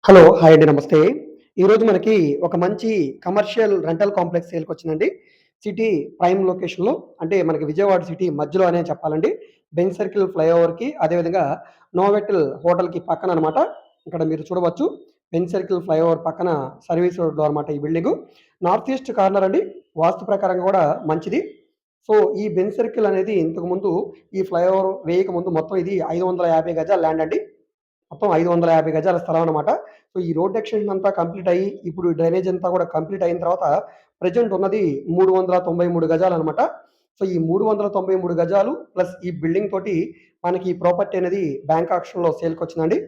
Hello! Hi అండి. నమస్తే. ఈరోజు మనకి ఒక మంచి కమర్షియల్ రెంటల్ కాంప్లెక్స్ సేల్‌కొచ్చిందండి. సిటీ ప్రైమ్ లొకేషన్‌లో అంటే మనకి విజయవాడ సిటీ మధ్యలో అనే చెప్పాలండి. బెంజ్ సర్కిల్ ఫ్లైఓవర్‌కి అదేవిధంగా నోవెటల్ హోటల్‌కి పక్కననమాట. ఇక్కడ మీరు చూడవచ్చు. బెంజ్ సర్కిల్ ఫ్లైఓవర్ పక్కన సర్వీస్ రోడ్‌లో అనమాట ఈ బిల్డింగు. నార్త్ ఈస్ట్ కార్నర్ అండి. వాస్తు ప్రకారంగా కూడా మంచిది. సో, ఈ బెంజ్ సర్కిల్ అనేది ఇంతకుముందు ఈ ఫ్లైఓవర్ వేయక ముందు మొత్తం ఇది 550 గజాల ల్యాండ్ అండి. మొత్తం 550 గజాల స్థలం అనమాట. సో, ఈ రోడ్ ఎక్స్‌టెన్షన్ అంతా కంప్లీట్ అయ్యి, ఇప్పుడు డ్రైనేజ్ అంతా కూడా కంప్లీట్ అయిన తర్వాత ప్రెజెంట్ ఉన్నది 393 గజాలనమాట. సో, ఈ 393 గజాలు ప్లస్ ఈ బిల్డింగ్ తోటి మనకి ఈ ప్రాపర్టీ అనేది బ్యాంక్ ఆక్షన్‌లో సేల్‌కొచ్చిందండి.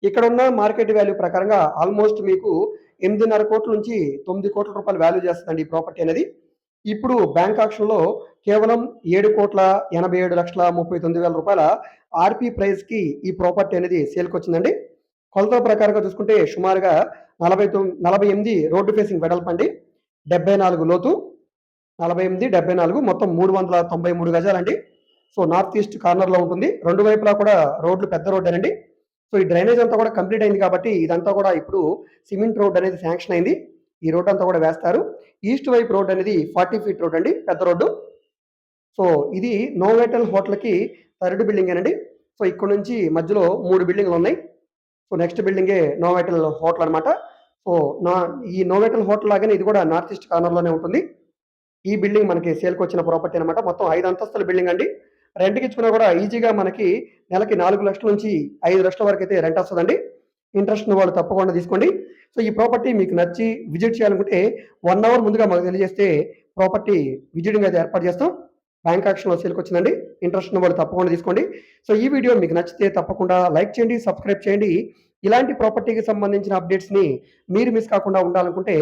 ఇక్కడున్న మార్కెట్ వాల్యూ ప్రకారంగా ఆల్‌మోస్ట్ మీకు 8.5 నుంచి 9,00,00,000 వాల్యూ చేస్తదండి ఈ ప్రాపర్టీ అనేది. ఇప్పుడు బ్యాంక్ ఆక్షన్‌లో కేవలం 7,87,39,000 ఆర్‌పీ ప్రైస్‌కి ఈ ప్రాపర్టీ అనేది సేల్‌కొచ్చిందండి. కొలతల ప్రకారంగా చూసుకుంటే సుమారుగా 48 రోడ్డు ఫేసింగ్ వెడల్పండి. 74 లోతు. 48, 74 మొత్తం 393 గజాలండి. సో, నార్త్ ఈస్ట్ కార్నర్‌లో ఉంటుంది. 2 వైపులా కూడా రోడ్లు పెద్ద రోడ్డేనండి. సో, ఈ డ్రైనేజ్ అంతా కూడా కంప్లీట్ అయింది కాబట్టి ఇదంతా కూడా ఇప్పుడు సిమెంట్ రోడ్ అనేది శాంక్షన్ అయింది. ఈ రోడ్ అంతా కూడా వేస్తారు. ఈస్ట్ వైపు రోడ్ అనేది 40 ఫీట్ రోడ్ అండి. పెద్ద రోడ్డు. సో, ఇది నోవెటల్ హోటల్‌కి థర్డ్ బిల్డింగేనండి. సో, ఇక్కడ నుంచి మధ్యలో 3 బిల్డింగులున్నాయి. సో, నెక్స్ట్ బిల్డింగే నోవెటల్ హోటల్ అనమాట. సో, నా ఈ నోవెటల్ హోటల్ లాగానే ఇది కూడా నార్త్ ఈస్ట్ కార్నర్‌లోనే ఉంటుంది. ఈ బిల్డింగ్ మనకి సేల్‌కొచ్చిన ప్రాపర్టీ అనమాట. మొత్తం 5 అంతస్తుల బిల్డింగ్ అండి. రెంట్‌కిచ్చుకున్నా కూడా ఈజీగా మనకి నెలకి 4,00,000 నుంచి 5,00,000 వరకైతే రెంట్ వస్తదండి. ఇంట్రెస్ట్ ఉన్న వాళ్ళు తప్పకుండా తీసుకోండి. సో, ఈ ప్రాపర్టీ మీకు నచ్చి విజిట్ చేయాలనుకుంటే 1 అవర్ ముందుగా మాకు తెలియజేస్తే ప్రాపర్టీ విజిటింగ్ అయితే ఏర్పాటు చేస్తాం. బ్యాంక్ ఆక్షన్‌లో సేల్‌కొచ్చిందండి. ఇంట్రెస్ట్ ఉన్న వాళ్ళు తప్పకుండా తీసుకోండి. సో, ఈ వీడియో మీకు నచ్చితే తప్పకుండా లైక్ చేయండి, సబ్స్క్రైబ్ చేయండి. ఇలాంటి ప్రాపర్టీకి సంబంధించిన అప్డేట్స్‌ని మీరు మిస్ కాకుండా ఉండాలనుకుంటే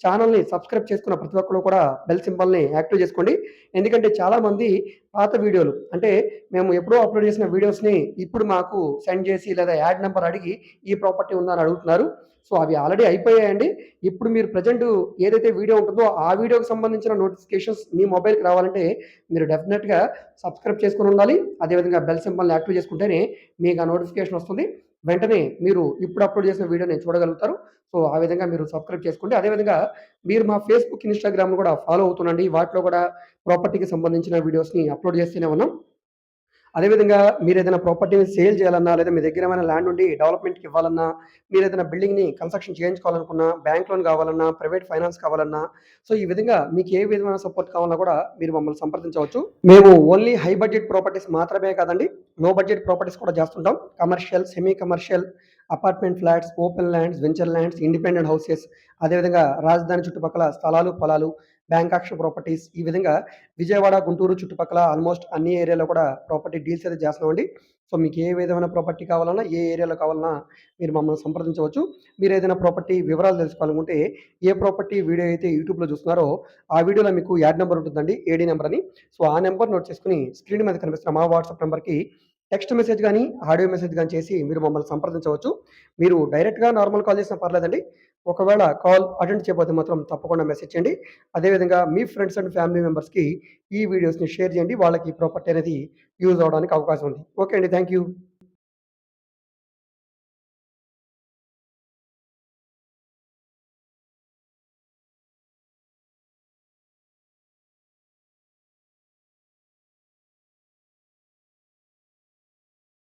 ఛానెల్‌ని సబ్స్క్రైబ్ చేసుకున్న ప్రతి ఒక్కరు కూడా బెల్ సింబల్‌ని యాక్టివ్ చేసుకోండి. ఎందుకంటే చాలామంది పాత వీడియోలు అంటే మేము ఎప్పుడో అప్‌లోడ్ చేసిన వీడియోస్‌ని ఇప్పుడు మాకు సెండ్ చేసి లేదా యాడ్ నంబర్ అడిగి ఈ ప్రాపర్టీ ఉందా అని అడుగుతున్నారు. సో, అవి ఆల్రెడీ అయిపోయాయండి. ఇప్పుడు మీరు ప్రెజెంట్ ఏదైతే వీడియో ఉంటుందో ఆ వీడియోకి సంబంధించిన నోటిఫికేషన్స్ మీ మొబైల్‌కి రావాలంటే మీరు డెఫినిట్‌గా సబ్స్క్రైబ్ చేసుకొని ఉండాలి. అదేవిధంగా బెల్ సింబల్‌ని యాక్టివ్ చేసుకుంటేనే మీకు ఆ నోటిఫికేషన్ వస్తుంది. వెంటనే మీరు ఇప్పుడు అప్‌లోడ్ చేసిన వీడియోని చూడగలుగుతారు. సో, ఆ విధంగా మీరు సబ్స్క్రైబ్ చేసుకోండి. అదేవిధంగా మీరు మా ఫేస్‌బుక్, ఇన్‌స్టాగ్రామ్‌ను కూడా ఫాలో అవుతుండండి. వాటిలో కూడా ప్రాపర్టీకి సంబంధించిన వీడియోస్‌ని అప్‌లోడ్ చేస్తూనే ఉన్నాం. అదేవిధంగా మీరేదైనా ప్రాపర్టీని సేల్ చేయాలన్నా, లేదా మీ దగ్గర ఏమైనా ల్యాండ్ ఉండి డెవలప్‌మెంట్‌కి ఇవ్వాలన్నా, మీరేదైనా బిల్డింగ్‌ని కన్‌స్ట్రక్షన్ చేయించుకోవాలనుకున్నా, బ్యాంక్ లోన్ కావాలన్నా, ప్రైవేట్ ఫైనాన్స్ కావాలన్నా, సో, ఈ విధంగా మీకు ఏ విధమైన సపోర్ట్ కావాలన్నా కూడా మీరు మమ్మల్ని సంప్రదించవచ్చు. మేము ఓన్లీ హై బడ్జెట్ ప్రాపర్టీస్ మాత్రమే కాదండి, లో బడ్జెట్ ప్రాపర్టీస్ కూడా చేస్తుంటాం. Commercial, semi commercial, apartment flats, open lands, venture lands, independent houses, అదేవిధంగా రాజధాని చుట్టుపక్కల స్థలాలు, పొలాలు, బ్యాంక్ ఆక్షన్ ప్రాపర్టీస్ ఈ విధంగా విజయవాడ, గుంటూరు చుట్టుపక్కల ఆల్మోస్ట్ అన్ని ఏరియాలో కూడా ప్రాపర్టీ డీల్స్ అయితే చేస్తున్నామండి. సో, మీకు ఏ విధమైన ప్రాపర్టీ కావాలన్నా, ఏ ఏరియాలో కావాలన్నా మీరు మమ్మల్ని సంప్రదించవచ్చు. మీరేదైనా ప్రాపర్టీ వివరాలు తెలుసుకోవాలనుకుంటే, ఏ ప్రాపర్టీ వీడియో అయితే యూట్యూబ్‌లో చూస్తున్నారో, ఆ వీడియోలో మీకు యాడ్ నంబర్ ఉంటుందండి. ఏడీ నంబర్ అని. సో, ఆ నంబర్ నోట్ చేసుకొని స్క్రీన్ మీద కనిపిస్తున్న మా వాట్సాప్ నంబర్‌కి టెక్స్ట్ మెసేజ్ గాని, ఆడియో మెసేజ్ గాని చేసి మీరు మమ్మల్ని సంప్రదించవచ్చు. మీరు డైరెక్ట్‌గా నార్మల్ కాల్ చేసినా పర్లేదండి. ఒకవేళ కాల్ అటెండ్ చేయకపోతే మాత్రం తప్పకుండా మెసేజ్ చేయండి. అదేవిధంగా మీ ఫ్రెండ్స్ అండ్ ఫ్యామిలీ మెంబర్స్‌కి ఈ వీడియోస్‌ని షేర్ చేయండి. వాళ్ళకి ఈ ప్రాపర్టీ అనేది యూజ్ అవ్వడానికి అవకాశం ఉంది. ఓకే అండి. Thank you.